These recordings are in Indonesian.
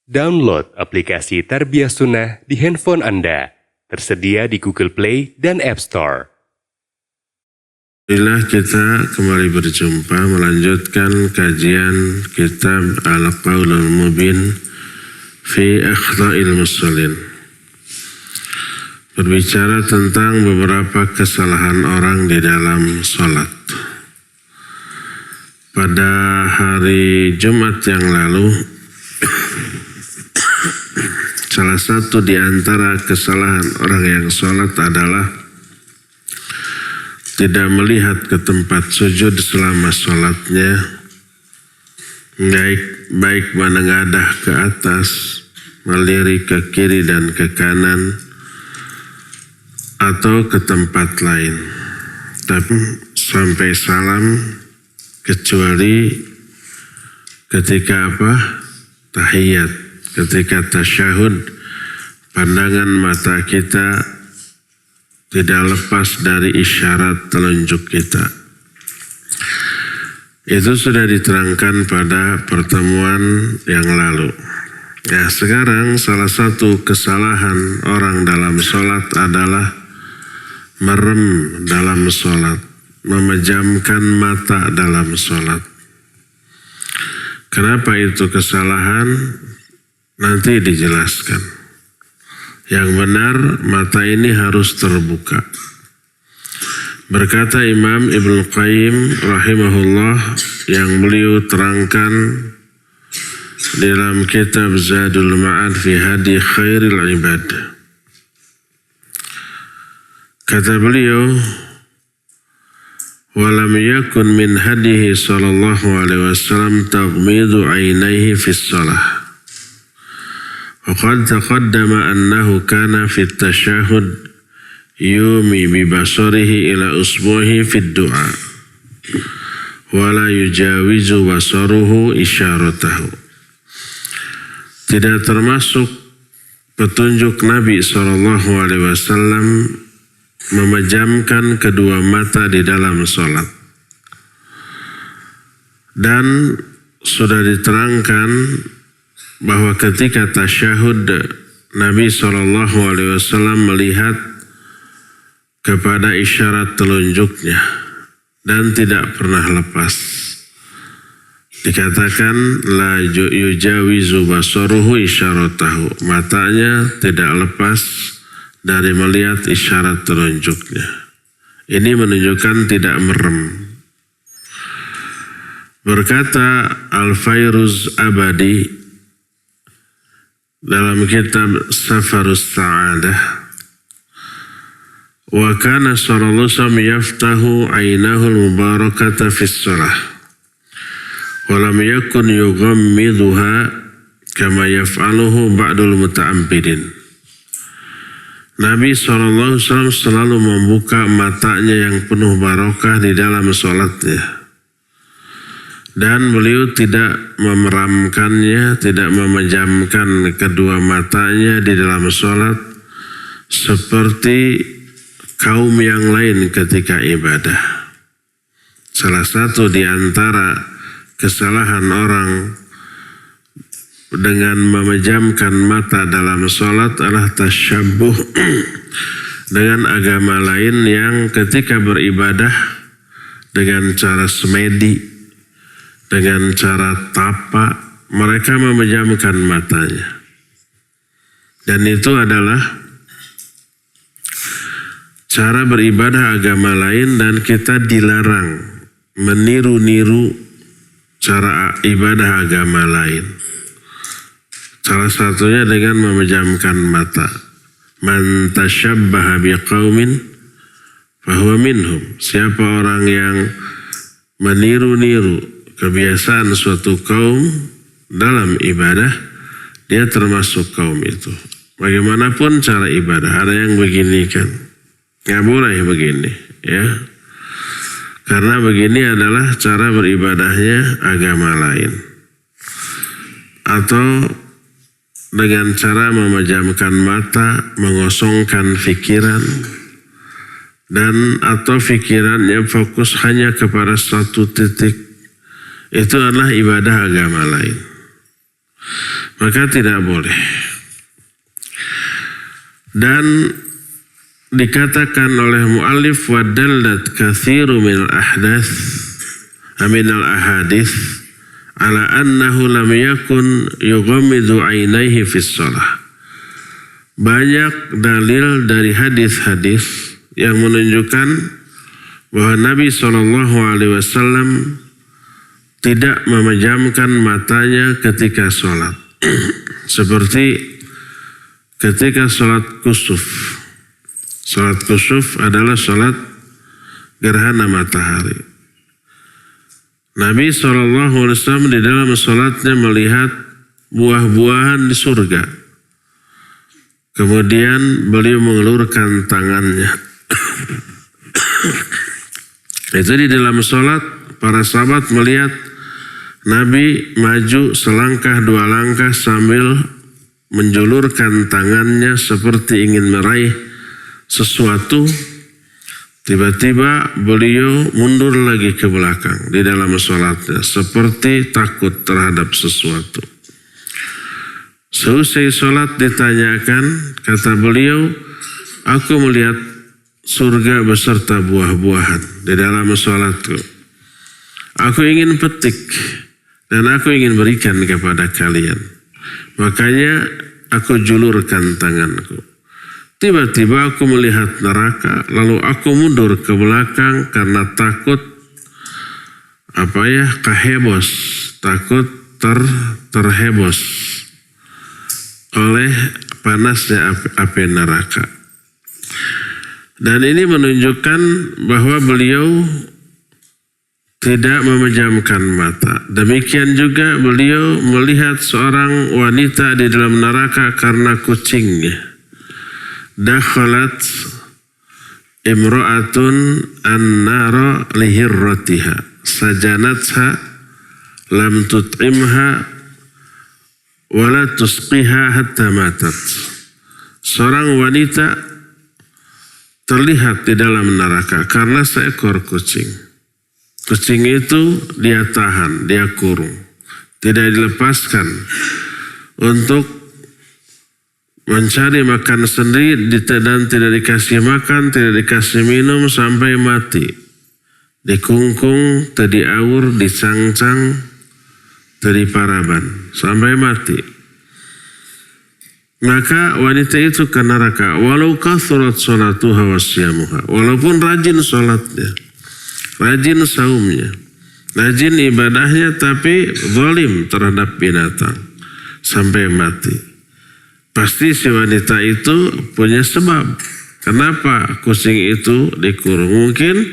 Download aplikasi Tarbiyah Sunnah di handphone Anda. Tersedia di Google Play dan App Store. Alhamdulillah, kita kembali berjumpa melanjutkan kajian kitab Al-Qaulul Mubin fi Akhta'il Musallin. Berbicara tentang beberapa kesalahan orang di dalam sholat. Pada hari Jumat yang lalu, salah satu di antara kesalahan orang yang sholat adalah tidak melihat ke tempat sujud selama sholatnya, baik menengadah ke atas, melirik ke kiri dan ke kanan, atau ke tempat lain. Tapi sampai salam, kecuali ketika tahiyat, ketika tasyahud, pandangan mata kita tidak lepas dari isyarat telunjuk kita. Itu sudah diterangkan pada pertemuan yang lalu. Ya, sekarang salah satu kesalahan orang dalam sholat adalah merem dalam sholat, memejamkan mata dalam sholat. Kenapa itu kesalahan? Nanti dijelaskan. Yang benar, mata ini harus terbuka. Berkata Imam Ibnu Qayyim rahimahullah, yang beliau terangkan dalam kitab Zadul Ma'ad fi Hadi Khairil Ibad. Kata beliau, walam yakun min hadihi sallallahu alaihi wasallam taghmidu ainaihi fi shalah. وقد تقدم أنه كان في التشهد يومي ببصره إلى أصبعه في الدعاء ولا يجاوز بصره إشارته. Tidak termasuk petunjuk Nabi SAW memejamkan kedua mata di dalam sholat. Dan sudah diterangkan bahwa ketika tasyahud Nabi SAW melihat kepada isyarat telunjuknya dan tidak pernah lepas. Dikatakan la yujawizu basaruhu isyaratahu, matanya tidak lepas dari melihat isyarat telunjuknya. Ini menunjukkan tidak merem. Berkata Al-Fairuz Abadi dalam kitab Safarus Sa'adah, wa kana sallallahu alaihi wasallam yaftahu aynahu al-mubarakata fi shalah wa lam yakun yughammiduha kama yaf'aluhu ba'dul muta'abbidin. Nabi sallallahu alaihi wasallam selalu membuka matanya yang penuh barokah di dalam salatnya. Dan beliau tidak memeramkannya, tidak memejamkan kedua matanya di dalam sholat seperti kaum yang lain ketika ibadah. Salah satu di antara kesalahan orang dengan memejamkan mata dalam sholat adalah tasyabbuh dengan agama lain yang ketika beribadah dengan cara semedi, dengan cara tapak, mereka memejamkan matanya. Dan itu adalah cara beribadah agama lain, dan kita dilarang meniru-niru cara ibadah agama lain. Salah satunya dengan memejamkan mata. Man tashabbaha biqaumin fahuwa minhum. Siapa orang yang meniru-niru kebiasaan suatu kaum dalam ibadah, dia termasuk kaum itu. Bagaimanapun cara ibadah, ada yang begini kan, nggak boleh begini, ya. Karena begini adalah cara beribadahnya agama lain. Atau dengan cara memejamkan mata, mengosongkan pikiran, dan atau pikirannya fokus hanya kepada satu titik. Itu adalah ibadah agama lain. maka tidak boleh. Dan dikatakan oleh muallif wadallat katsiru minal ahdath minal ahadits ala annahu lam yakun yughammidu ainaihi fis shalah. Banyak dalil dari hadis-hadis yang menunjukkan bahwa Nabi SAW tidak memejamkan matanya ketika sholat. Seperti ketika sholat kusuf. Sholat kusuf adalah sholat gerhana matahari. Nabi SAW di dalam sholatnya melihat buah-buahan di surga. Kemudian beliau mengelurkan tangannya. Itu di dalam sholat, para sahabat melihat Nabi maju selangkah dua langkah sambil menjulurkan tangannya seperti ingin meraih sesuatu. Tiba-tiba beliau mundur lagi ke belakang di dalam sholatnya seperti takut terhadap sesuatu. Seusai sholat ditanyakan, kata beliau, aku melihat surga beserta buah-buahan di dalam sholatku. Aku ingin petik dan aku ingin berikan kepada kalian. Makanya aku julurkan tanganku. Tiba-tiba aku melihat neraka, lalu aku mundur ke belakang karena takut kahebos, takut terhebos oleh panasnya api neraka. Dan ini menunjukkan bahwa beliau tidak memejamkan mata. Demikian juga beliau melihat seorang wanita di dalam neraka karena kucingnya. Dakhalat imra'atun an-nara lihirratiha sajanatha lam tut'imha wala tusqiha hatta matat. Seorang wanita terlihat di dalam neraka karena seekor kucing. Kucing itu dia tahan, dia kurung, tidak dilepaskan untuk mencari makan sendiri dan tidak dikasih makan, tidak dikasih minum sampai mati. Dikungkung, diaur, dicangcang, paraban sampai mati. Maka wanita itu ke neraka walau kathurat sholatuha wa siyamuha, walaupun rajin sholatnya, rajin saumnya, rajin ibadahnya, tapi zalim terhadap binatang sampai mati. Pasti si wanita itu punya sebab. Kenapa kucing itu dikurung? Mungkin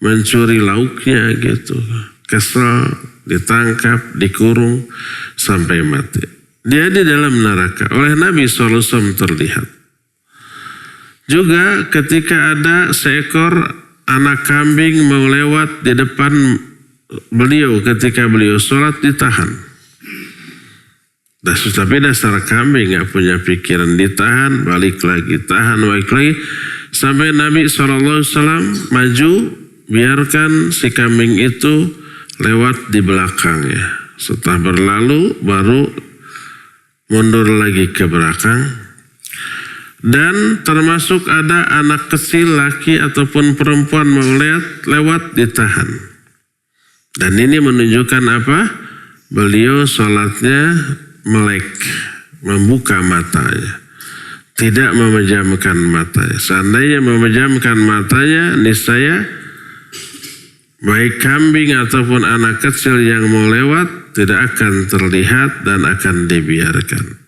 mencuri lauknya gitu. Kesel, ditangkap, dikurung sampai mati. Dia di dalam neraka. Oleh Nabi SAW terlihat. Juga ketika ada seekor anak kambing mau lewat di depan beliau ketika beliau sholat, ditahan. Tapi dasar kambing gak punya pikiran, ditahan, balik lagi, tahan, balik lagi. Sampai Nabi SAW maju, biarkan si kambing itu lewat di belakangnya. Setelah berlalu baru mundur lagi ke belakang. Dan termasuk ada anak kecil laki ataupun perempuan mau lewat ditahan. Dan ini menunjukkan apa? Beliau sholatnya melek, membuka matanya, tidak memejamkan matanya. Seandainya memejamkan matanya, niscaya baik kambing ataupun anak kecil yang mau lewat tidak akan terlihat dan akan dibiarkan.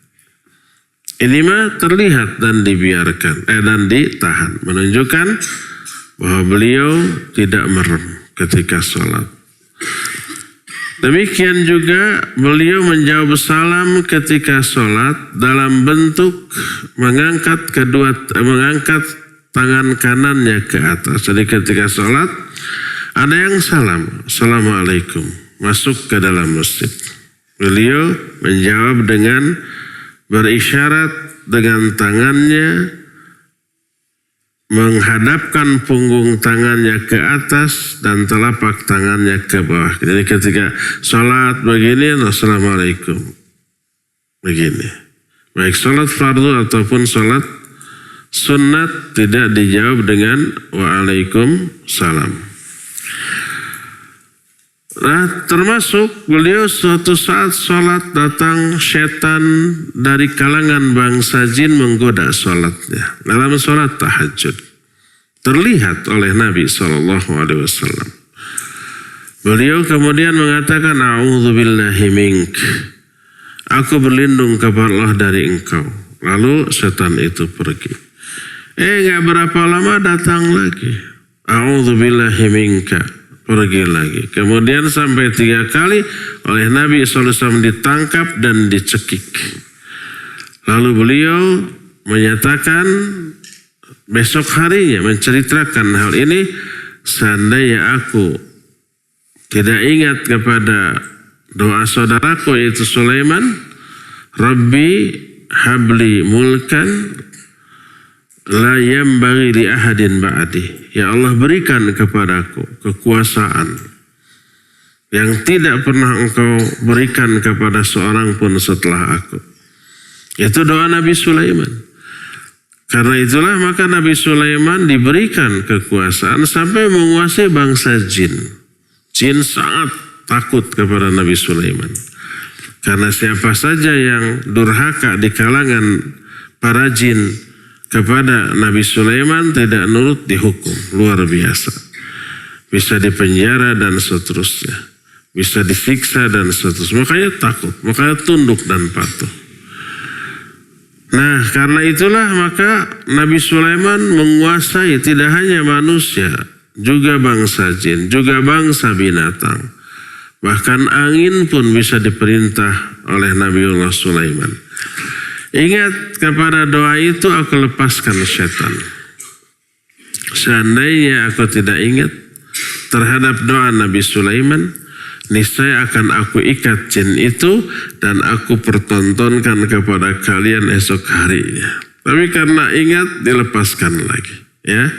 Ini mah terlihat dan dibiarkan, dan ditahan, menunjukkan bahwa beliau tidak merem ketika sholat. Demikian juga beliau menjawab salam ketika sholat dalam bentuk mengangkat tangan kanannya ke atas. Jadi ketika sholat ada yang salam, Assalamualaikum, masuk ke dalam masjid. Beliau menjawab dengan berisyarat dengan tangannya, menghadapkan punggung tangannya ke atas dan telapak tangannya ke bawah. Jadi ketika sholat begini, Assalamualaikum. begini. Baik sholat fardu ataupun sholat sunat tidak dijawab dengan waalaikumsalam. Nah, termasuk beliau suatu saat sholat datang setan dari kalangan bangsa jin menggoda sholatnya dalam sholat tahajud. Terlihat oleh Nabi SAW. Beliau kemudian mengatakan, A'udzubillahi mink. Aku berlindung kepada Allah dari engkau. Lalu setan itu pergi. Gak berapa lama datang lagi. A'udzubillahi minka. Pergi lagi. Kemudian sampai 3 kali oleh Nabi SAW ditangkap dan dicekik. Lalu beliau menyatakan besok harinya menceritakan hal ini. Seandainya aku tidak ingat kepada doa saudaraku yaitu Sulaiman, Rabbi habli mulkan la yambaghi li ahadin ba'di. Ya Allah, berikan kepadaku kekuasaan yang tidak pernah engkau berikan kepada seorang pun setelah aku. Itu doa Nabi Sulaiman. Karena itulah maka Nabi Sulaiman diberikan kekuasaan sampai menguasai bangsa jin. Jin sangat takut kepada Nabi Sulaiman. Karena siapa saja yang durhaka di kalangan para jin kepada Nabi Sulaiman tidak nurut dihukum. Luar biasa. Bisa dipenjara dan seterusnya. Bisa disiksa dan seterusnya. Makanya takut. Makanya tunduk dan patuh. Nah, karena itulah maka Nabi Sulaiman menguasai tidak hanya manusia, juga bangsa jin, juga bangsa binatang. Bahkan angin pun bisa diperintah oleh Nabiullah Sulaiman. Ingat kepada doa itu aku lepaskan setan. Seandainya aku tidak ingat terhadap doa Nabi Sulaiman, niscaya akan aku ikat jin itu dan aku pertontonkan kepada kalian esok harinya. Tapi karena ingat dilepaskan lagi. Ya,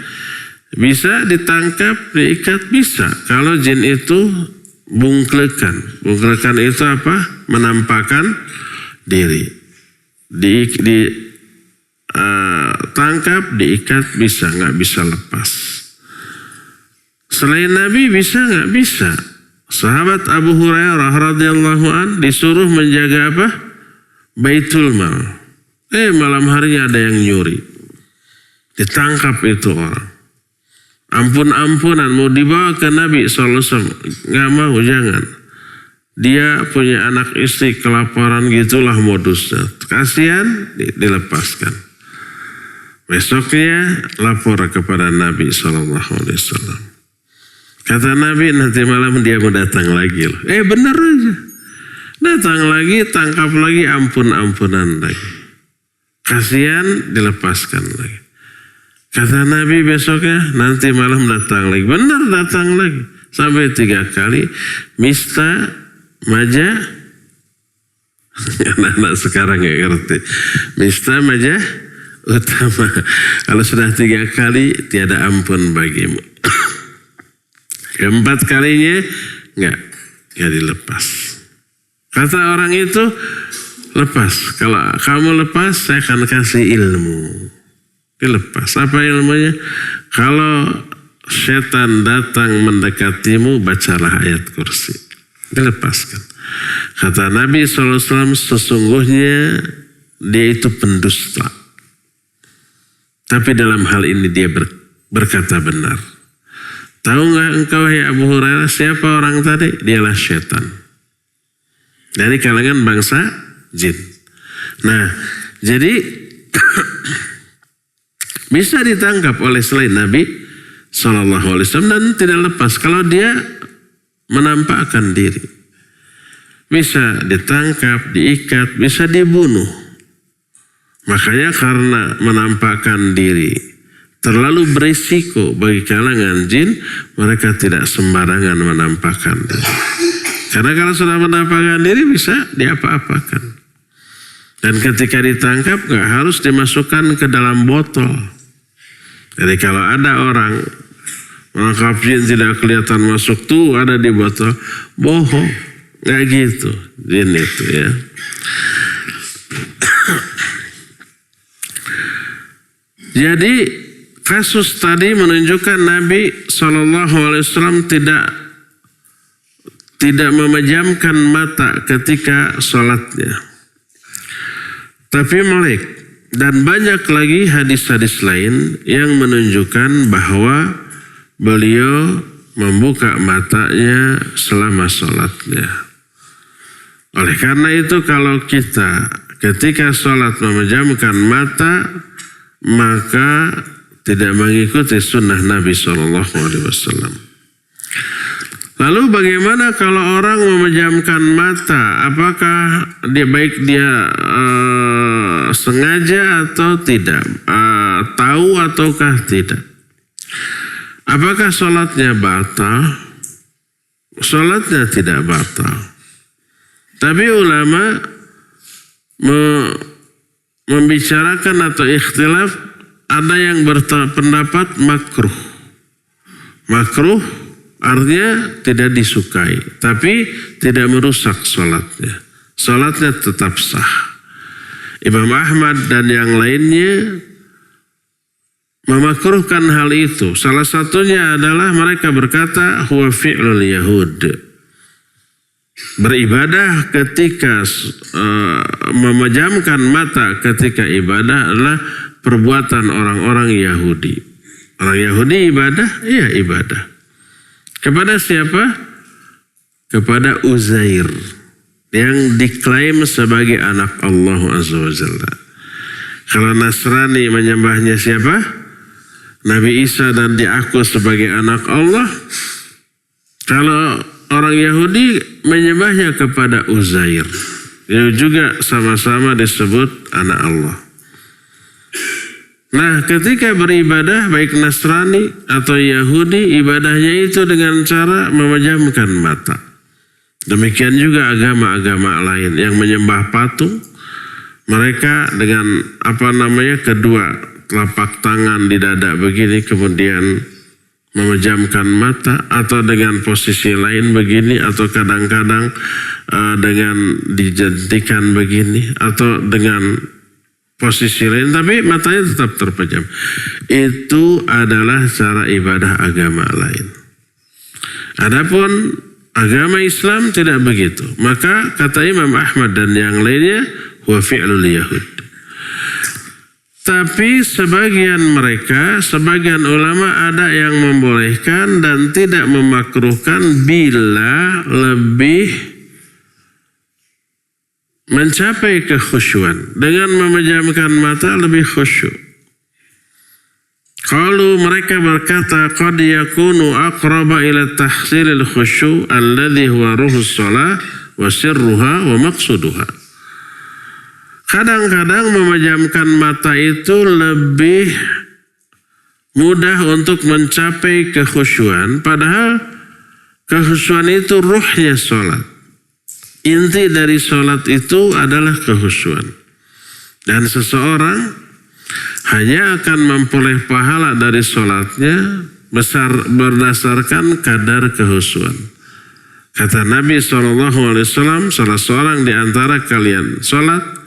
bisa ditangkap, diikat bisa. Kalau jin itu bungklekan. Bungklekan itu apa? Menampakkan diri. Tangkap, diikat bisa, nggak bisa lepas. Selain Nabi bisa nggak bisa? Sahabat Abu Hurairah radhiyallahu an disuruh menjaga apa? Baitul Mal. Malam harinya ada yang nyuri. Ditangkap itu orang. Ampun-ampunan mau dibawa ke Nabi SAW. Nggak mau, jangan. Dia punya anak istri kelaparan, gitulah modusnya. Kasihan, dilepaskan. Besoknya lapor kepada Nabi SAW. Kata Nabi, nanti malam dia mau datang lagi loh. Benar aja. Datang lagi, tangkap lagi, ampun-ampunan lagi. Kasihan, dilepaskan lagi. Kata Nabi besoknya, nanti malam datang lagi. Benar datang lagi. Sampai 3 kali. Mista, maja. Anak-anak sekarang gak ngerti. Mista, maja, utama. Kalau sudah 3 kali, tiada ampun bagimu. Keempat kalinya, enggak dilepas. Kata orang itu, lepas. Kalau kamu lepas, saya akan kasih ilmu. Dilepas. Apa ilmunya? Kalau setan datang mendekatimu, bacalah ayat kursi. Dilepaskan. Kata Nabi SAW, sesungguhnya dia itu pendusta. Tapi dalam hal ini dia berkata benar. Tahu nggak engkau ya Abu Hurairah siapa orang tadi? Dialah setan. Dari kalangan bangsa jin. Nah, jadi bisa ditangkap oleh selain Nabi SAW dan tidak lepas kalau dia menampakkan diri. Bisa ditangkap, diikat, bisa dibunuh. Makanya karena menampakkan diri terlalu berisiko bagi kalangan jin, mereka tidak sembarangan menampakkan diri. Karena kalau sudah menampakkan diri bisa diapa-apakan. Dan ketika ditangkap gak harus dimasukkan ke dalam botol. Jadi kalau ada orang menangkap jin tidak kelihatan masuk tuh ada di botol, bohong. Gak gitu jin itu ya. Jadi kasus tadi menunjukkan Nabi SAW tidak memejamkan mata ketika sholatnya, tapi melek. Dan banyak lagi hadis-hadis lain yang menunjukkan bahwa beliau membuka matanya selama sholatnya. Oleh karena itu kalau kita ketika sholat memejamkan mata, maka tidak mengikuti sunnah Nabi SAW. Lalu bagaimana kalau orang memejamkan mata? Apakah dia sengaja atau tidak? Tahu ataukah tidak? Apakah sholatnya batal? Sholatnya tidak batal. Tapi ulama membicarakan atau ikhtilaf, ada yang berpendapat makruh. Makruh artinya tidak disukai, tapi tidak merusak sholatnya. Sholatnya tetap sah. Imam Ahmad dan yang lainnya memakruhkan hal itu. Salah satunya adalah mereka berkata huwa fi'lul yahud. Beribadah ketika memejamkan mata ketika ibadah adalah perbuatan orang-orang Yahudi. Orang Yahudi ibadah? Iya ibadah. Kepada siapa? Kepada Uzair yang diklaim sebagai anak Allah Azza wa Jalla. Kalau Nasrani menyembahnya siapa? Nabi Isa dan diaku sebagai anak Allah. Kalau orang Yahudi menyembahnya kepada Uzair, yang juga sama-sama disebut anak Allah. Nah, ketika beribadah baik Nasrani atau Yahudi, ibadahnya itu dengan cara memejamkan mata. Demikian juga agama-agama lain yang menyembah patung, mereka dengan kedua telapak tangan di dada begini kemudian memejamkan mata, atau dengan posisi lain begini, atau kadang-kadang dengan dijentikan begini, atau dengan posisi lain, tapi matanya tetap terpejam. Itu adalah cara ibadah agama lain. Adapun agama Islam tidak begitu. Maka kata Imam Ahmad dan yang lainnya, huwa fi'lul yahud. Tapi sebagian ulama ada yang membolehkan dan tidak memakruhkan bila lebih mencapai kekhusyuan. Dengan memejamkan mata lebih khusyuk. Kalau mereka berkata qad yakunu aqraba ila tahsilil khusyu' alladhi huwa ruhus shalah wa sirruha wa maqsuduha. Kadang-kadang memejamkan mata itu lebih mudah untuk mencapai kekhusyuan, padahal kekhusyuan itu ruhnya sholat. Inti dari sholat itu adalah kekhusyuan. Dan seseorang hanya akan memperoleh pahala dari sholatnya berdasarkan kadar kekhusyuan. Kata Nabi SAW, salah seorang di antara kalian sholat,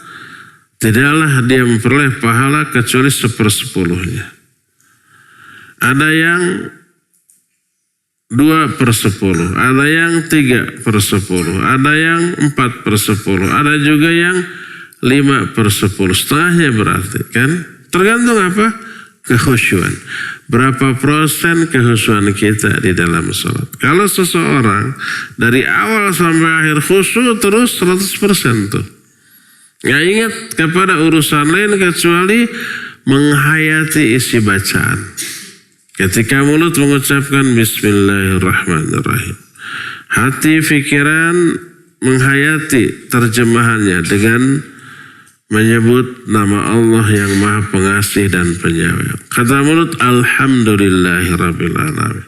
tidaklah dia memperoleh pahala kecuali 1/10. Ada yang 2/10, ada yang 3/10, ada yang 4/10, ada juga yang 5/10. Setengahnya berarti kan? Tergantung apa? Kekhusyuan. Berapa persen kekhusyuan kita di dalam sholat? Kalau seseorang dari awal sampai akhir khusyuk terus 100% tuh. Gak ingat kepada urusan lain kecuali menghayati isi bacaan. Ketika mulut mengucapkan Bismillahirrahmanirrahim, hati pikiran menghayati terjemahannya dengan menyebut nama Allah yang Maha Pengasih dan Penyayang. Kata mulut Alhamdulillahirabbil alamin.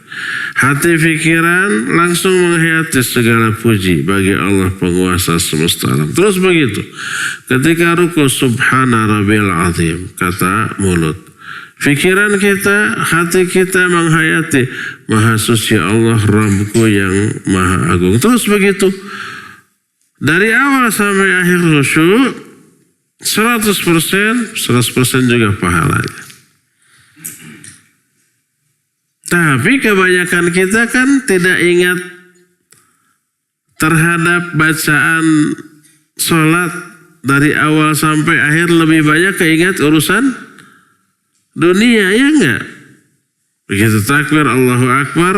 Hati pikiran langsung menghayati segala puji bagi Allah penguasa semesta alam. Terus begitu. Ketika ruku Subhana Rabbil Azim, kata mulut. Pikiran kita, hati kita menghayati Maha Suci Allah Rabbku yang Maha Agung. Terus begitu. Dari awal sampai akhir khusyuk 100% juga pahalanya. Tapi kebanyakan kita kan tidak ingat terhadap bacaan sholat dari awal sampai akhir, lebih banyak keingat urusan dunia, ya enggak? Begitu takbir Allahu Akbar,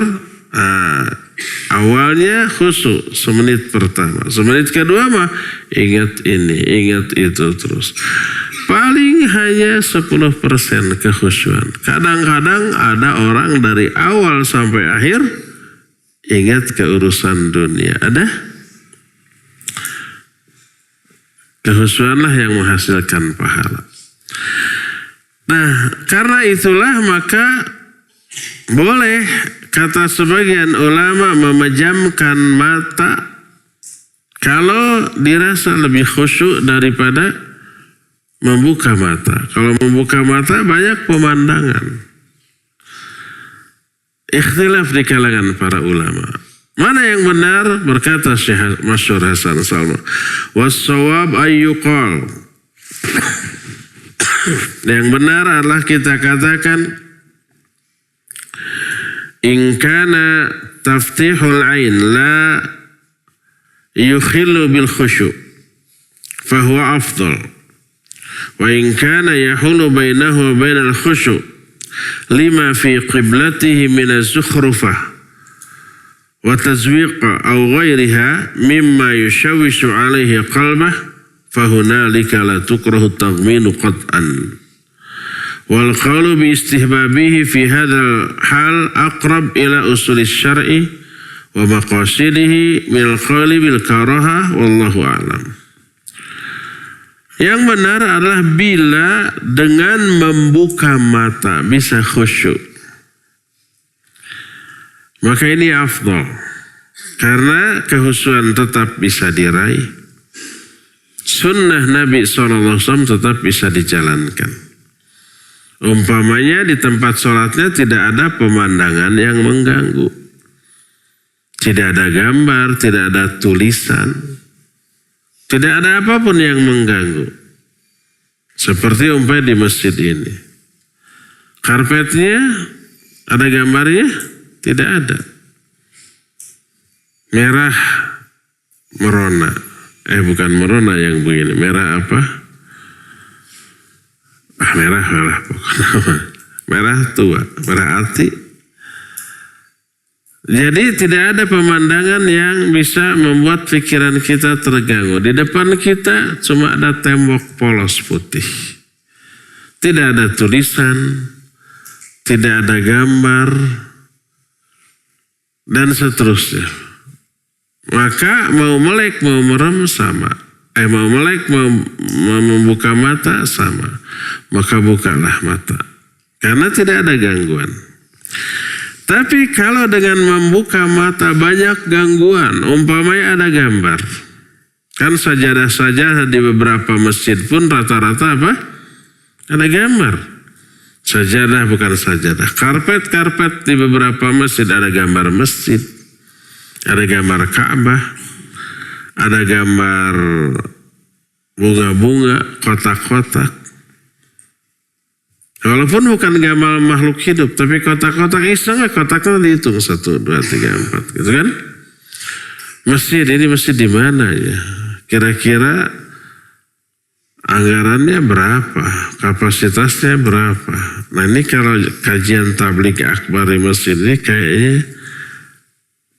awalnya khusyuk semenit pertama, semenit kedua mah ingat ini, ingat itu terus. Paling hanya 10% kekhusyuan. Kadang-kadang ada orang dari awal sampai akhir ingat ke urusan dunia. Ada? Kekhusyuanlah yang menghasilkan pahala. Nah, karena itulah maka boleh kata sebagian ulama memejamkan mata kalau dirasa lebih khusyuk daripada membuka mata. Kalau membuka mata banyak pemandangan. Ikhtilaf di kalangan para ulama. Mana yang benar? Berkata Syekh Masyhur Hasan Salman, was-shawab ayyuqal. Yang benar adalah kita katakan, in kana taftihul ain la yukhillu bil khusyu' fahuwa afdal. Wa in kana yahulu bainahu wa bainal khusyu' lima fi qiblatihi min az-zukhrufah wa tazwiqa aw ghayriha mimma yushawishu alaihi qalbah fahunalika la tukrahu taghminu qat'an. Wal qawlu bi istihbabihi fi hadzal hal aqrab ila usulis syar'i wa maqasidihi min al-qawli bil karaha wallahu a'lam. Yang benar adalah bila dengan membuka mata bisa khusyuk, maka ini afdal. Karena kekhusyuan tetap bisa diraih. Sunnah Nabi SAW tetap bisa dijalankan. Umpamanya di tempat sholatnya tidak ada pemandangan yang mengganggu. Tidak ada gambar, tidak ada tulisan. Tidak ada apapun yang mengganggu. Seperti umpamanya di masjid ini. Karpetnya ada gambarnya? Tidak ada. Merah merona. Bukan merona yang begini. Merah apa? Merah pokoknya. Merah tua, merah hati. Jadi tidak ada pemandangan yang bisa membuat pikiran kita terganggu. Di depan kita cuma ada tembok polos putih. Tidak ada tulisan, tidak ada gambar, dan seterusnya. Maka mau melek mau merem sama. Mau melek mau membuka mata sama. Maka bukalah mata. Karena tidak ada gangguan. Tapi kalau dengan membuka mata banyak gangguan, umpamanya ada gambar. Kan sajadah-sajadah di beberapa masjid pun rata-rata apa? Ada gambar. Sajadah bukan sajadah. Karpet-karpet di beberapa masjid ada gambar masjid. Ada gambar Ka'bah. Ada gambar bunga-bunga, kotak-kotak. Walaupun bukan gambar makhluk hidup, tapi kotak-kotak iseng, kotaknya dihitung 1, 2, 3, 4, gitu kan? Masjid ini masjid di mana ya? Kira-kira anggarannya berapa? Kapasitasnya berapa? Nah ini kalau kajian tabligh akbar di masjid ini kayaknya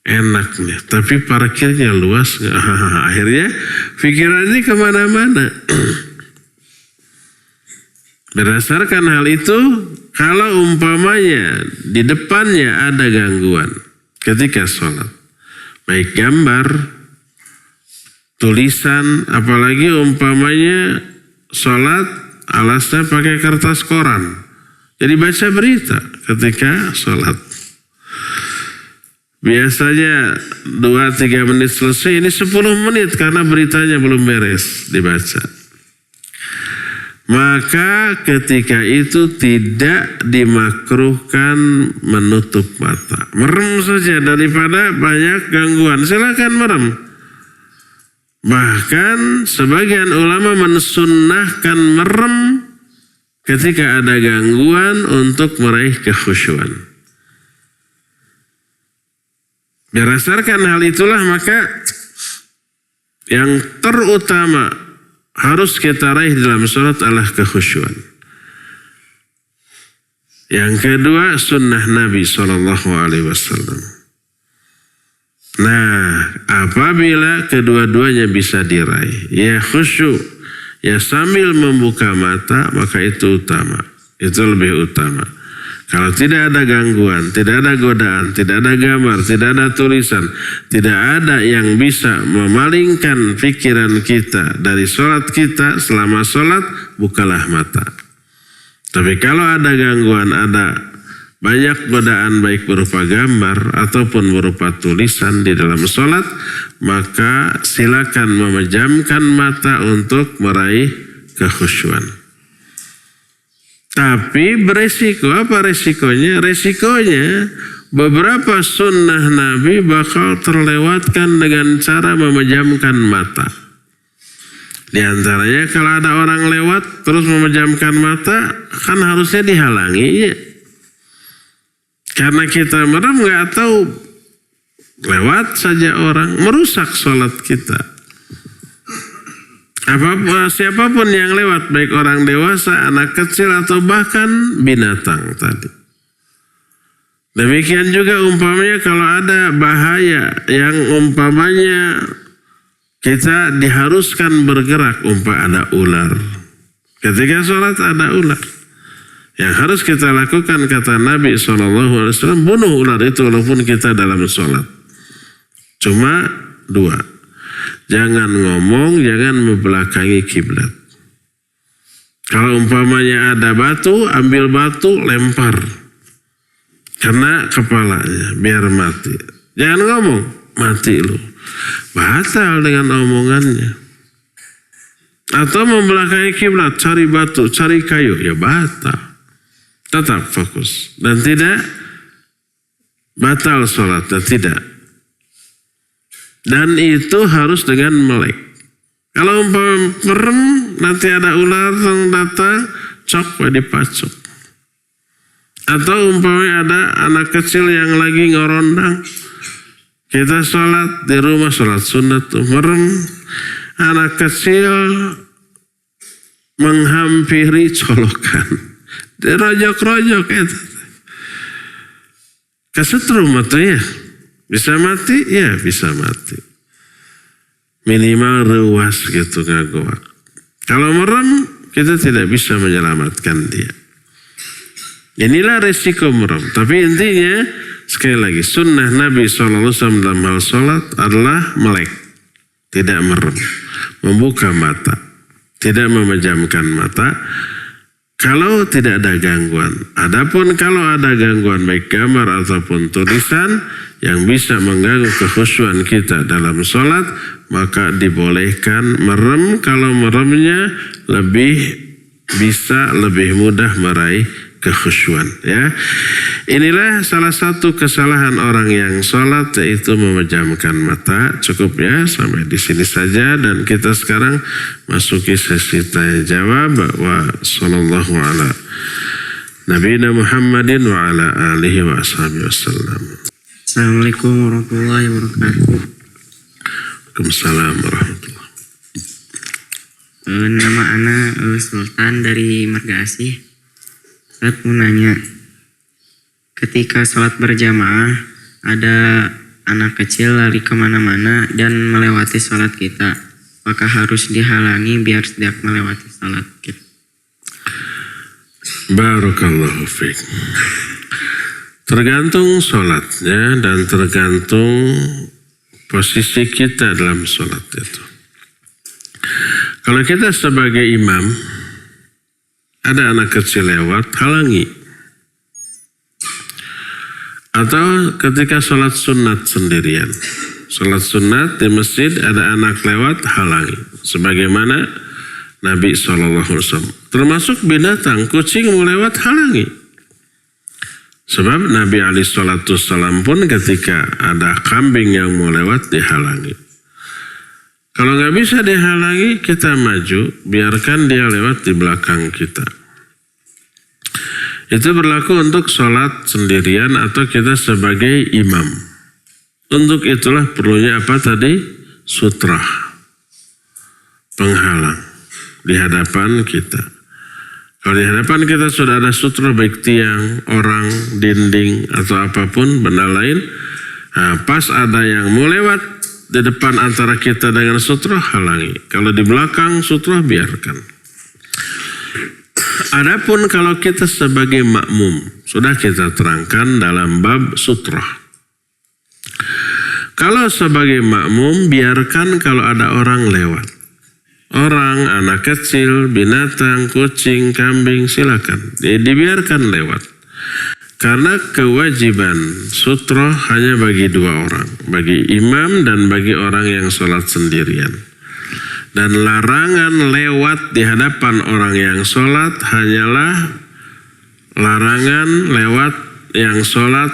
enak nih. Tapi parkirnya luas nggak? Akhirnya pikirannya kemana-mana. Berdasarkan hal itu, kalau umpamanya di depannya ada gangguan ketika sholat, baik gambar, tulisan, apalagi umpamanya sholat alasnya pakai kertas koran, jadi baca berita ketika sholat. Biasanya 2-3 menit selesai, ini 10 menit karena beritanya belum beres dibaca. Maka ketika itu tidak dimakruhkan menutup mata. Merem saja daripada banyak gangguan. Silakan merem. Bahkan sebagian ulama mensunnahkan merem ketika ada gangguan untuk meraih kekhusyuan. Berdasarkan hal itulah maka yang terutama harus kita raih dalam sholat adalah kekhusyuan. Yang kedua sunnah Nabi SAW. Nah, apabila kedua-duanya bisa diraih, ya khusyuk, ya sambil membuka mata, maka itu utama. Itu lebih utama. Kalau tidak ada gangguan, tidak ada godaan, tidak ada gambar, tidak ada tulisan, tidak ada yang bisa memalingkan pikiran kita dari sholat kita selama sholat, bukalah mata. Tapi kalau ada gangguan, ada banyak godaan baik berupa gambar ataupun berupa tulisan di dalam sholat, maka silakan memejamkan mata untuk meraih kekhusyuan. Tapi beresiko, apa resikonya? Resikonya beberapa sunnah Nabi bakal terlewatkan dengan cara memejamkan mata. Di antaranya kalau ada orang lewat terus memejamkan mata, kan harusnya dihalangi. Karena kita merem nggak tahu, lewat saja orang, merusak sholat kita. Siapapun yang lewat, baik orang dewasa, anak kecil, atau bahkan binatang tadi. Demikian juga umpamanya kalau ada bahaya yang umpamanya kita diharuskan bergerak, ada ular. Ketika sholat ada ular. Yang harus kita lakukan, kata Nabi SAW, bunuh ular itu walaupun kita dalam sholat. Cuma dua. Jangan ngomong, jangan membelakangi kiblat. Kalau umpamanya ada batu, ambil batu, lempar. Kena kepalanya, biar mati. Jangan ngomong, mati lu. Batal dengan omongannya. Atau membelakangi kiblat, cari batu, cari kayu, ya batal. Tetap fokus. Dan tidak batal sholatnya, tidak. Dan itu harus dengan melek. Kalau umpama merem, nanti ada ular yang datang, cok dipacuk. Atau umpamanya ada anak kecil yang lagi ngorondang. Kita sholat di rumah, sholat sunat tuh merem. Anak kecil menghampiri colokan. Dirojok-rojok itu. Kesetrum itu ya. Bisa mati? Ya bisa mati. Minimal ruas gitu ngagoak. Kalau merem, kita tidak bisa menyelamatkan dia. Inilah resiko merem. Tapi intinya, sekali lagi, sunnah Nabi SAW dalam hal sholat adalah melek. Tidak merem. Membuka mata. Tidak memejamkan mata. Kalau tidak ada gangguan. Adapun kalau ada gangguan baik gambar ataupun tulisan yang bisa mengganggu kekhusyuan kita dalam sholat, maka dibolehkan merem. Kalau meremnya lebih mudah meraih kekhusyuan. Ya, inilah salah satu kesalahan orang yang sholat, yaitu memejamkan mata. Cukup ya sampai di sini saja, dan kita sekarang masuki sesi tanya jawab. Wa sallallahu ala nabiyina Muhammadin wa ala alihi wa ashabihi wasallam. Assalamualaikum warahmatullahi wabarakatuh. Waalaikumsalam warahmatullahi wabarakatuh. Nama Ana Sultan dari Marga Asih. Saya mau nanya, ketika sholat berjamaah ada anak kecil lari kemana-mana dan melewati sholat kita, apakah harus dihalangi biar tidak melewati sholat kita? Barakallahu fiik. Tergantung sholatnya dan tergantung posisi kita dalam sholat itu. Kalau kita sebagai imam, ada anak kecil lewat, halangi. Atau ketika sholat sunat sendirian. Sholat sunat di masjid, ada anak lewat, halangi. Sebagaimana Nabi SAW. Termasuk binatang, kucing mau lewat, halangi. Sebab Nabi SAW pun ketika ada kambing yang mau lewat, dihalangi. Kalau nggak bisa dihalangi, kita maju, biarkan dia lewat di belakang kita. Itu berlaku untuk sholat sendirian atau kita sebagai imam. Untuk itulah perlunya apa tadi? Sutra, penghalang di hadapan kita. Kalau di hadapan kita sudah ada sutra, baik tiang, orang, dinding, atau apapun benda lain, nah, pas ada yang mau lewat di depan antara kita dengan sutra, halangi. Kalau di belakang sutra, biarkan. Adapun kalau kita sebagai makmum, sudah kita terangkan dalam bab sutra. Kalau sebagai makmum, biarkan kalau ada orang lewat. Orang, anak kecil, binatang, kucing, kambing, silakan. Dibiarkan lewat. Karena kewajiban sutra hanya bagi dua orang. Bagi imam dan bagi orang yang sholat sendirian. Dan larangan lewat di hadapan orang yang sholat hanyalah larangan lewat yang sholat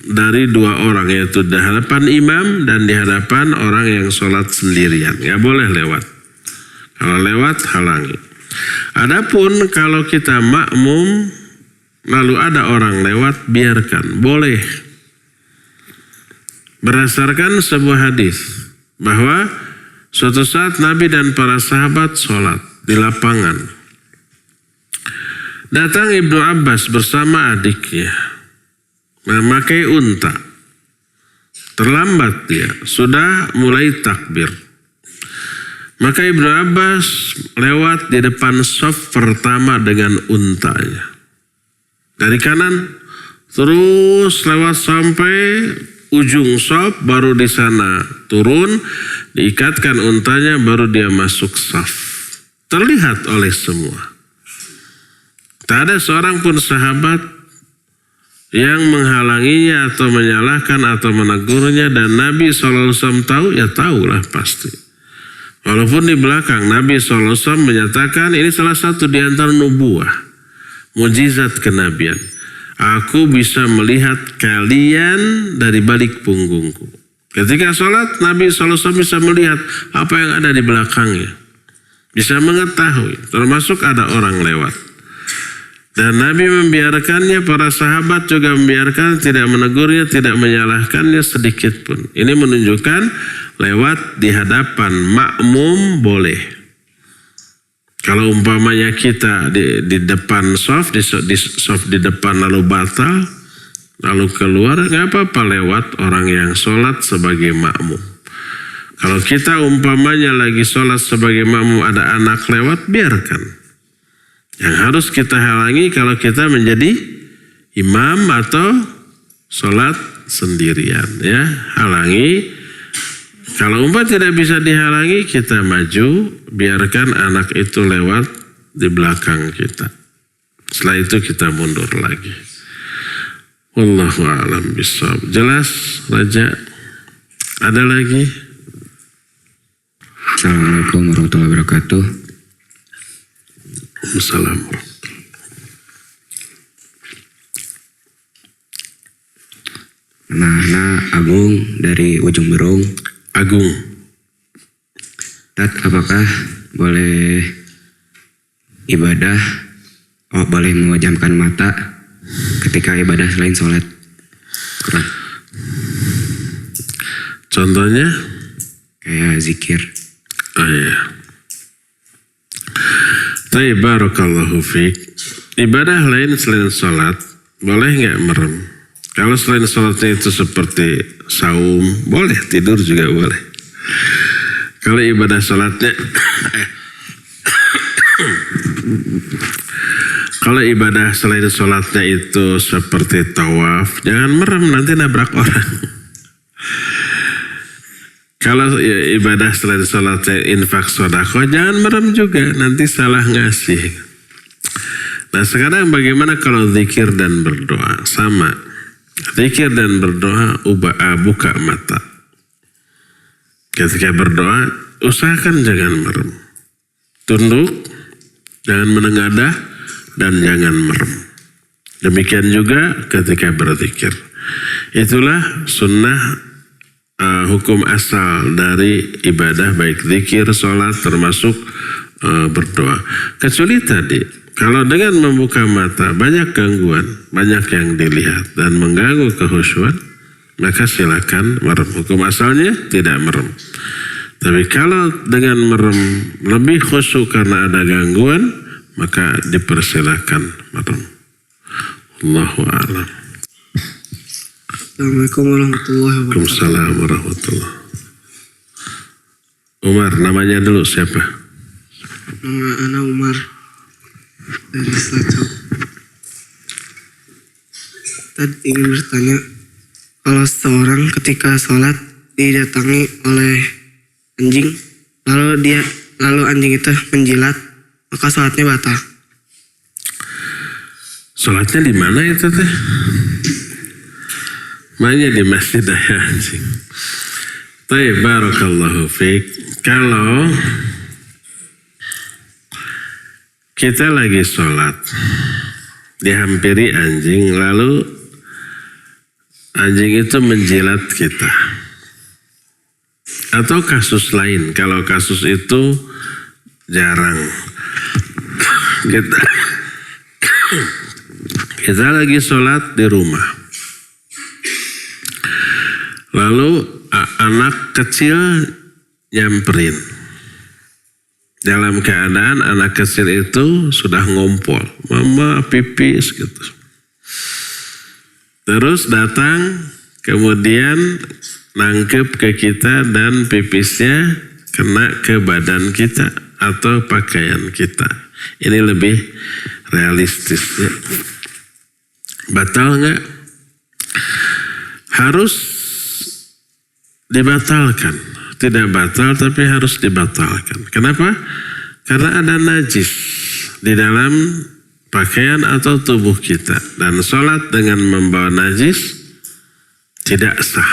dari dua orang, yaitu di hadapan imam dan di hadapan orang yang sholat sendirian. Nggak boleh lewat. Kalau lewat, halangi. Adapun kalau kita makmum, lalu ada orang lewat, biarkan. Boleh. Berdasarkan sebuah hadis bahwa suatu saat Nabi dan para sahabat sholat di lapangan. Datang Ibnu Abbas bersama adiknya, memakai unta. Terlambat dia, sudah mulai takbir. Maka Ibnu Abbas lewat di depan shaf pertama dengan untanya. Dari kanan, terus lewat sampai ujung shaf, baru di sana turun, diikatkan untanya, baru dia masuk shaf. Terlihat oleh semua. Tak ada seorang pun sahabat yang menghalanginya atau menyalahkan atau menegurnya, dan Nabi SAW tahu, ya tahulah pasti. Walaupun di belakang Nabi SAW menyatakan ini salah satu di antara nubuah, mujizat kenabian. Aku bisa melihat kalian dari balik punggungku. Ketika sholat, Nabi SAW bisa melihat apa yang ada di belakangnya. Bisa mengetahui, termasuk ada orang lewat. Dan Nabi membiarkannya, para sahabat juga membiarkan, tidak menegurnya, tidak menyalahkannya sedikit pun. Ini menunjukkan lewat di hadapan makmum boleh. Kalau umpamanya kita di depan shaf, di shaf di depan lalu batal, lalu keluar, nggak apa-apa lewat orang yang sholat sebagai makmum. Kalau kita umpamanya lagi sholat sebagai makmum, ada anak lewat, biarkan. Yang harus kita halangi kalau kita menjadi imam atau sholat sendirian, ya, halangi. Kalau tidak bisa dihalangi, kita maju, biarkan anak itu lewat di belakang kita. Setelah itu kita mundur lagi. Wallahu a'lam bishawab. Jelas, Raja? Ada lagi? Assalamualaikum warahmatullahi wabarakatuh. Assalamualaikum. Nah, Agung dari Ujung Berung. Agung. Tat, apakah boleh ibadah, boleh memejamkan mata ketika ibadah selain sholat? Kurang. Contohnya? Kayak zikir. Oh iya. Taib, barakallahu fiik. Ibadah lain selain sholat, boleh nggak merem? Kalau selain sholatnya itu seperti saum, boleh. Tidur juga boleh. Kalau ibadah sholatnya, kalau ibadah selain sholatnya itu seperti tawaf, jangan merem, nanti nabrak orang. Kalau ibadah selain sholatnya infak sedekah, jangan merem juga, nanti salah ngasih. Nah sekarang bagaimana kalau zikir dan berdoa? Sama. Zikir dan berdoa, buka mata. Ketika berdoa, usahakan jangan merem. Tunduk, jangan menengadah, dan jangan merem. Demikian juga ketika berzikir. Itulah sunnah hukum asal dari ibadah, baik zikir, sholat, termasuk berdoa. Kecuali tadi, kalau dengan membuka mata banyak gangguan, banyak yang dilihat dan mengganggu kehusyuan, maka silakan merem. Hukum asalnya tidak merem. Tapi kalau dengan merem lebih khusyuk karena ada gangguan, maka dipersilakan merem. Allahu a'lam. Assalamualaikum warahmatullahi wabarakatuh. Waalaikumsalam warahmatullahi. Umar, namanya dulu siapa? Nama Ana Umar dari Selacap. Tadi ingin bertanya, kalau seorang ketika sholat didatangi oleh anjing, lalu anjing itu menjilat, maka sholatnya batal. Sholatnya di mana itu teh? Makanya di masjid ya anjing. Baik, barakallahu fiik. Kalau kita lagi sholat, dihampiri anjing, lalu anjing itu menjilat kita. Atau kasus lain, kalau kasus itu jarang. Kita lagi sholat di rumah. Lalu anak kecil nyamperin. Dalam keadaan anak kecil itu sudah ngompol, mama pipis gitu. Terus datang, kemudian nangkep ke kita dan pipisnya kena ke badan kita atau pakaian kita. Ini lebih realistis ya. Batal nggak? Harus dibatalkan. Tidak batal tapi harus dibatalkan. Kenapa? Karena ada najis di dalam pakaian atau tubuh kita. Dan sholat dengan membawa najis tidak sah.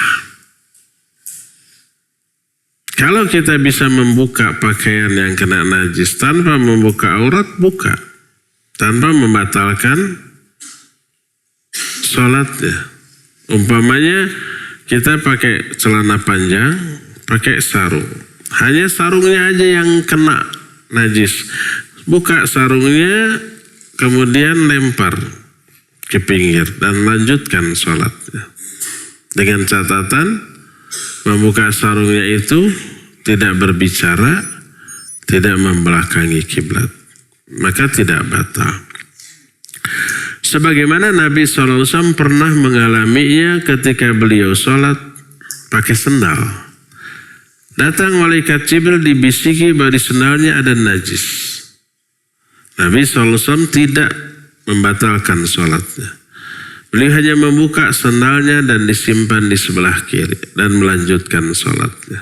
Kalau kita bisa membuka pakaian yang kena najis tanpa membuka aurat, buka. Tanpa membatalkan sholatnya. Umpamanya kita pakai celana panjang, pakai sarung. Hanya sarungnya aja yang kena najis. Buka sarungnya, kemudian lempar ke pinggir dan lanjutkan sholatnya. Dengan catatan, membuka sarungnya itu tidak berbicara, tidak membelakangi kiblat. Maka tidak batal. Sebagaimana Nabi SAW pernah mengalaminya ketika beliau sholat pakai sendal. Datang malaikat Jibril, dibisiki bahwa di sendalnya ada najis. Nabi SAW tidak membatalkan sholatnya. Beliau hanya membuka sendalnya dan disimpan di sebelah kiri dan melanjutkan sholatnya.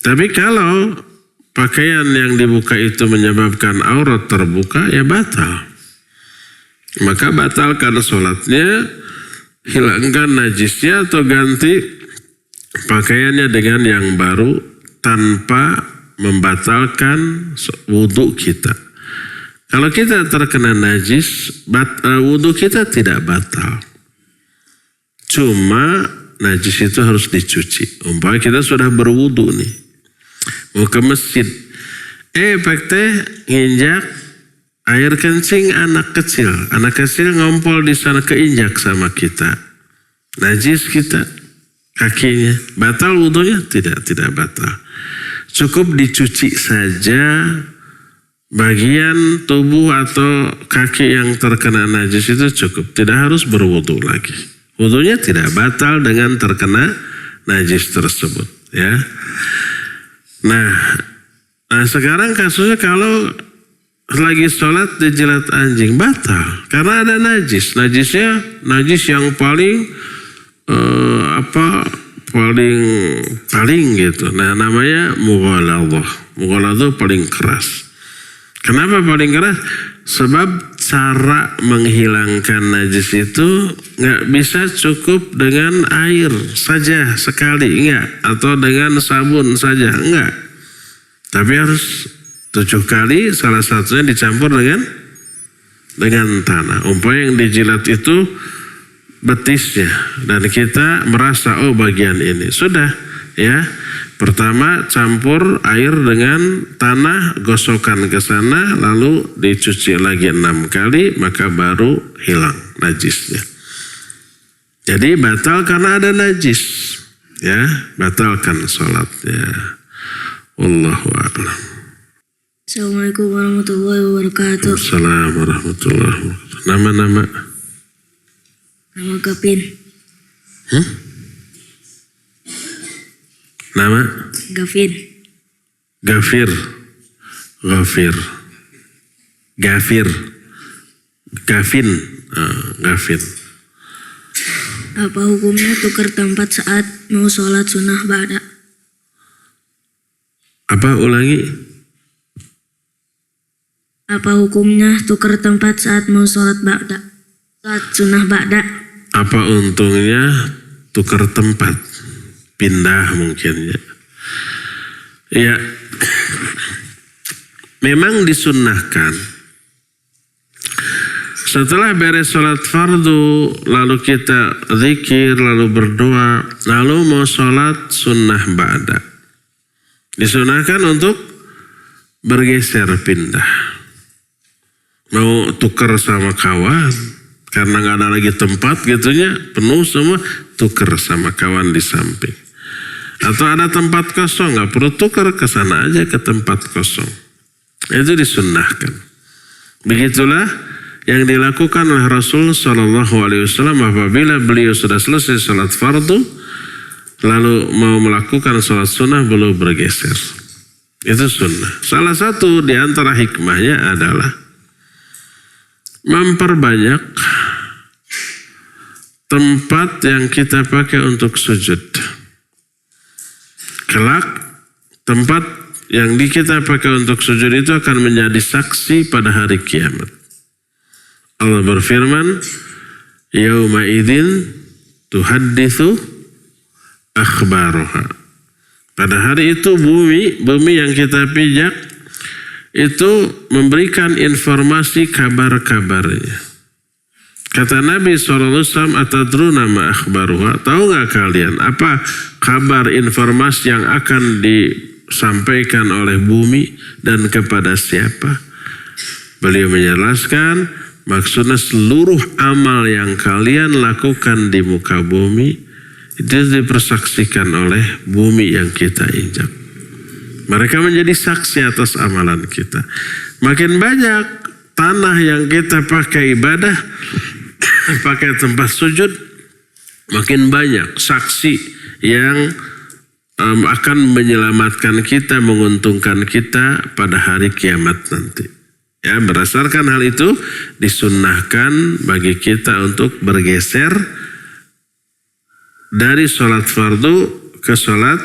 Tapi kalau pakaian yang dibuka itu menyebabkan aurat terbuka, ya batal. Maka batalkan sholatnya, hilangkan najisnya atau ganti pakaiannya dengan yang baru tanpa membatalkan wudhu kita. Kalau kita terkena najis, wudhu kita tidak batal. Cuma najis itu harus dicuci. Umpamanya kita sudah berwudhu nih, mau ke masjid, pak teh nginjak air kencing anak kecil ngompol di sana, keinjak sama kita, najis kita kakinya, batal wudhunya? Tidak batal. Cukup dicuci saja bagian tubuh atau kaki yang terkena najis itu cukup, tidak harus berwudhu lagi. Wudhunya tidak batal dengan terkena najis tersebut, ya. Nah sekarang kasusnya kalau lagi sholat dijilat anjing, batal karena ada najis. Najisnya najis yang paling paling gitu. Nah namanya mughaladhah. Mughaladhah paling keras. Kenapa paling keras? Sebab cara menghilangkan najis itu nggak bisa cukup dengan air saja sekali, enggak, atau dengan sabun saja, enggak. Tapi harus 7 kali, salah satunya dicampur dengan tanah. Umpamanya yang dijilat itu betisnya dan kita merasa bagian ini sudah, ya. Pertama campur air dengan tanah, gosokkan ke sana, lalu dicuci lagi 6 kali, maka baru hilang najisnya. Jadi batal karena ada najis. Ya, batalkan sholatnya. Wallahu a'lam. Assalamualaikum warahmatullahi wabarakatuh. Assalamualaikum warahmatullahi wabarakatuh. Nama-nama? Nama Gavin. Nama? Gavin. Gafir. Gafir. Gafir. Gavin. Gavin. Apa hukumnya tukar tempat saat mau sholat sunnah ba'da? Apa ulangi? Apa hukumnya tukar tempat saat mau sholat ba'da? Sholat sunnah ba'da. Apa untungnya tukar tempat? Pindah mungkin ya. Ya. Memang disunnahkan. Setelah beres sholat fardu, lalu kita zikir, lalu berdoa, lalu mau sholat sunnah ba'da. Disunahkan untuk bergeser pindah. Mau tukar sama kawan, karena nggak ada lagi tempat gitunya, penuh semua, tukar sama kawan di samping. Atau ada tempat kosong, nggak perlu tukar, ke sana aja ke tempat kosong. Itu disunnahkan. Begitulah yang dilakukan oleh Rasul SAW apabila beliau sudah selesai sholat fardu, lalu mau melakukan sholat sunnah beliau bergeser. Itu sunnah. Salah satu di antara hikmahnya adalah memperbanyak tempat yang kita pakai untuk sujud. Kelak tempat yang kita pakai untuk sujud itu akan menjadi saksi pada hari kiamat. Allah berfirman, "Yauma idzin tuhadditsu akhbaruha." Pada hari itu bumi yang kita pijak itu memberikan informasi kabar-kabarnya. Kata Nabi SAW, "Atadruna ma akhbaruha?" Tahu nggak kalian apa kabar informasi yang akan disampaikan oleh bumi dan kepada siapa? Beliau menjelaskan, maksudnya seluruh amal yang kalian lakukan di muka bumi itu dipersaksikan oleh bumi yang kita injak. Mereka menjadi saksi atas amalan kita. Makin banyak tanah yang kita pakai ibadah, pakai tempat sujud, makin banyak saksi yang akan menyelamatkan kita, menguntungkan kita pada hari kiamat nanti. Ya, berdasarkan hal itu disunnahkan bagi kita untuk bergeser dari sholat fardu ke sholat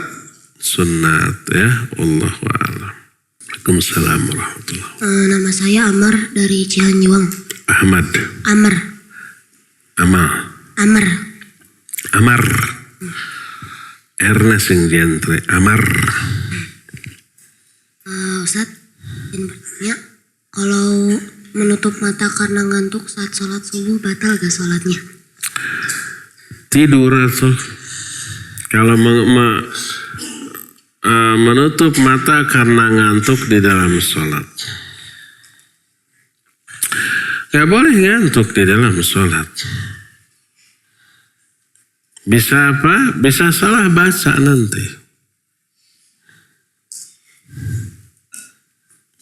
sunnat, ya. Allahu a'lam. Waalaikumsalam warahmatullahi wabarakatuh. Nama saya Amar dari Cihanjuang. Ahmad. Amar. Amal. Amar. Amar. Erna sing jentre. Amar. Ustaz, ingin bertanya, kalau menutup mata karena ngantuk saat sholat subuh batal gak sholatnya? Tidur atau kalau menutup mata karena ngantuk di dalam sholat. Gak boleh ngantuk di dalam sholat. Bisa apa? Bisa salah baca nanti.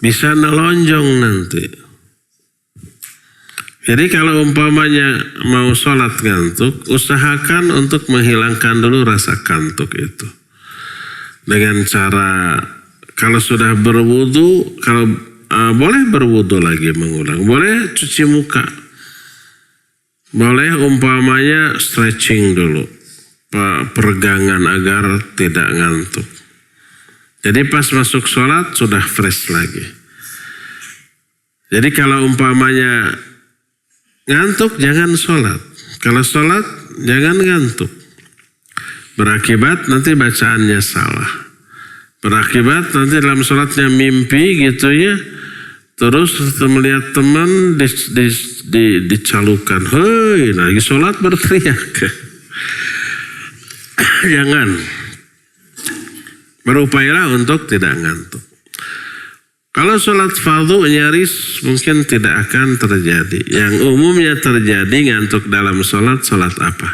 Bisa nelonjong nanti. Jadi kalau umpamanya mau sholat ngantuk, usahakan untuk menghilangkan dulu rasa kantuk itu. Dengan cara, kalau sudah berwudu, kalau boleh berwudu lagi mengulang. Boleh cuci muka. Boleh umpamanya stretching dulu. Peregangan agar tidak ngantuk. Jadi pas masuk sholat sudah fresh lagi. Jadi kalau umpamanya ngantuk jangan sholat. Kalau sholat jangan ngantuk. Berakibat nanti bacaannya salah. Berakibat nanti dalam sholatnya mimpi gitu ya. Terus melihat teman dicalukan. Hei, lagi sholat berteriak. Jangan. Berupayalah untuk tidak ngantuk. Kalau sholat fardu nyaris mungkin tidak akan terjadi. Yang umumnya terjadi ngantuk dalam sholat apa?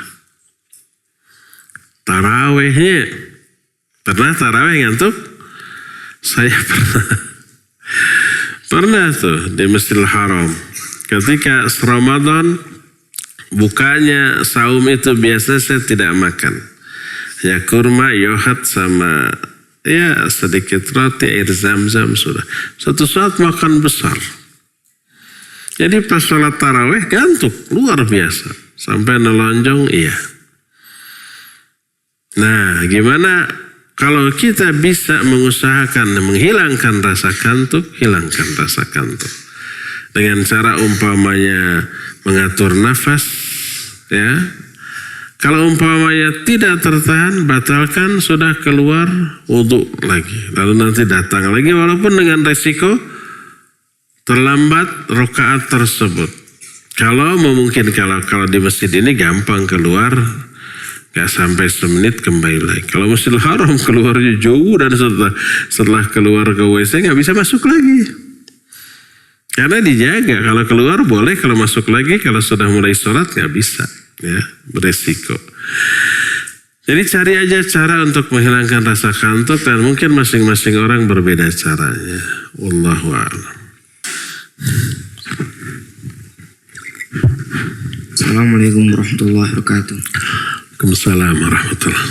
tarawehnya. Pernah taraweh ngantuk? Saya pernah. Pernah tuh di Masjidil Haram. Ketika Ramadan bukanya saum itu biasa saya tidak makan. Ya kurma, yohat sama ya sedikit roti, air zam-zam sudah. Suatu saat makan besar. Jadi pas sholat taraweh gantuk luar biasa. Sampai nelonjong iya. Nah gimana kalau kita bisa mengusahakan menghilangkan rasa kantuk, hilangkan rasa kantuk. Dengan cara umpamanya mengatur nafas ya. Kalau umpamanya tidak tertahan, batalkan, sudah keluar, wudhu lagi. Lalu nanti datang lagi walaupun dengan resiko terlambat rakaat tersebut. Kalau memungkinkan, kalau di masjid ini gampang keluar, gak sampai semenit kembali lagi. Kalau Masjidil Haram keluarnya jauh dan setelah keluar ke WC gak bisa masuk lagi. Karena dijaga, kalau keluar boleh, kalau masuk lagi, kalau sudah mulai sholat gak bisa. Ya, beresiko. Jadi cari aja cara untuk menghilangkan rasa kantuk dan mungkin masing-masing orang berbeda caranya. Wallahu a'lam. Assalamualaikum warahmatullahi wabarakatuh. Waalaikumsalam warahmatullahi.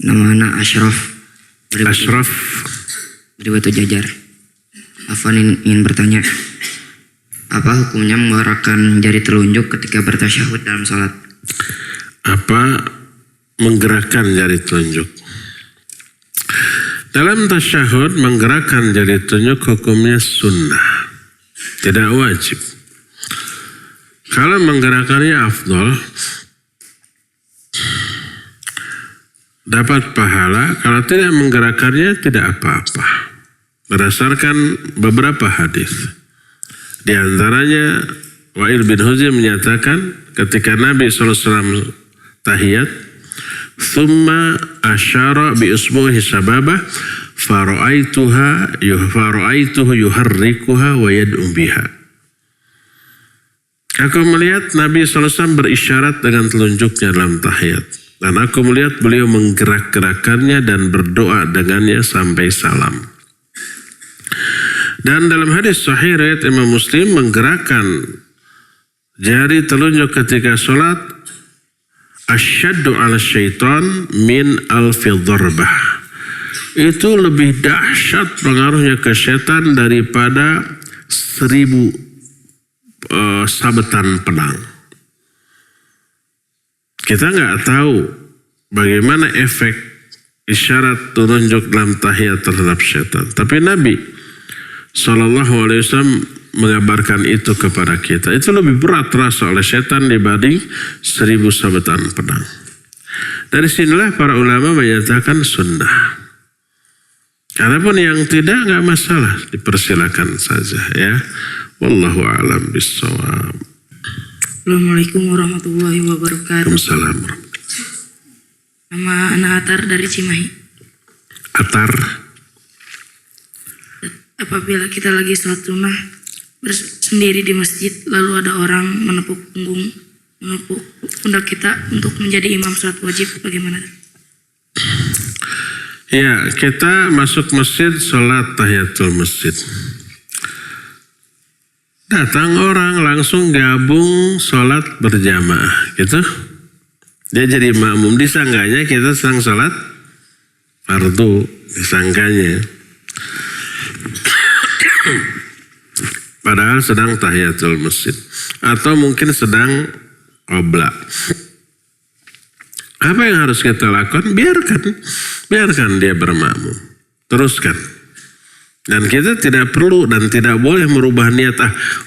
Nama anak Ashraf. Ashraf. Dari Batu Jajar. Afwan ingin bertanya, apa hukumnya menggerakkan jari telunjuk ketika bertasyahud dalam sholat? Apa menggerakkan jari telunjuk? Dalam tasyahud menggerakkan jari telunjuk hukumnya sunnah, tidak wajib. Kalau menggerakkannya afdol, dapat pahala. Kalau tidak menggerakkannya tidak apa-apa. Berdasarkan beberapa hadis. Di antaranya Wa'il bin Hujr menyatakan ketika Nabi SAW tahiyat, thumma asyara bi usbuhi sababah fara'aituhu yuharrikuha wa yad'u biha. Aku melihat Nabi SAW berisyarat dengan telunjuknya dalam tahiyat. Dan aku melihat beliau menggerak-gerakannya dan berdoa dengannya sampai salam. Dan dalam hadis sahih riwayat Imam Muslim menggerakkan jari telunjuk ketika sholat asyaddu ala syaitan min alfi dharbah. Itu lebih dahsyat pengaruhnya ke setan daripada 1000 sabetan pedang. Kita nggak tahu bagaimana efek isyarat telunjuk dalam tahiyat terhadap setan. Tapi Nabi SAW mengabarkan itu kepada kita. Itu lebih berat terasa oleh setan dibanding 1000 sabetan pedang. Dari sinilah para ulama menyatakan sunnah. Adapun yang tidak nggak masalah, dipersilakan saja ya. Wallahu a'lam bishawab. Assalamualaikum warahmatullahi wabarakatuh. Waalaikumsalam. Nama anak Atar dari Cimahi. Atar. Apabila kita lagi sholat sunnah sendiri di masjid, lalu ada orang menepuk pundak kita untuk menjadi imam sholat wajib, bagaimana? Ya, kita masuk masjid sholat tahiyatul masjid. Datang orang langsung gabung sholat berjamaah, gitu. Dia jadi makmum, disangkanya kita sedang sholat fardu, disangkanya. Padahal sedang tahiyatul masjid. Atau mungkin sedang qoblak. Apa yang harus kita lakukan? Biarkan dia bermakmum. Teruskan. Dan kita tidak perlu dan tidak boleh merubah niat.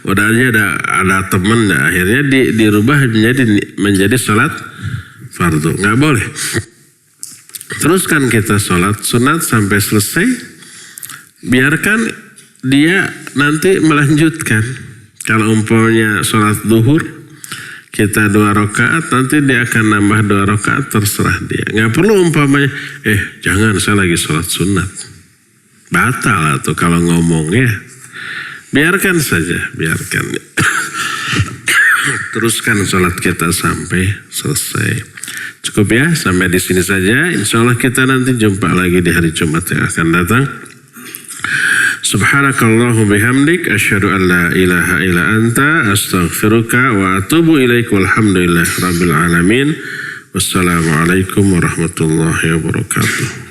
Udah aja ada teman, akhirnya dirubah menjadi sholat fardu. Nggak boleh. Teruskan kita sholat sunat sampai selesai. Biarkan dia nanti melanjutkan. Kalau umpamanya sholat zuhur, kita 2 rakaat, nanti dia akan nambah 2 rakaat, terserah dia. Nggak perlu umpamanya, jangan saya lagi sholat sunat. Batal atau kalau ngomongnya. Biarkan saja, biarkan. Teruskan sholat kita sampai selesai. Cukup ya, sampai di sini saja. Insya Allah kita nanti jumpa lagi di hari Jumat yang akan datang. Subhanakallahu bihamdik, asyhadu an la ilaha illa anta, astaghfiruka wa atubu ilaik, walhamdulillah rabbil alamin. Wassalamualaikum warahmatullahi wabarakatuh.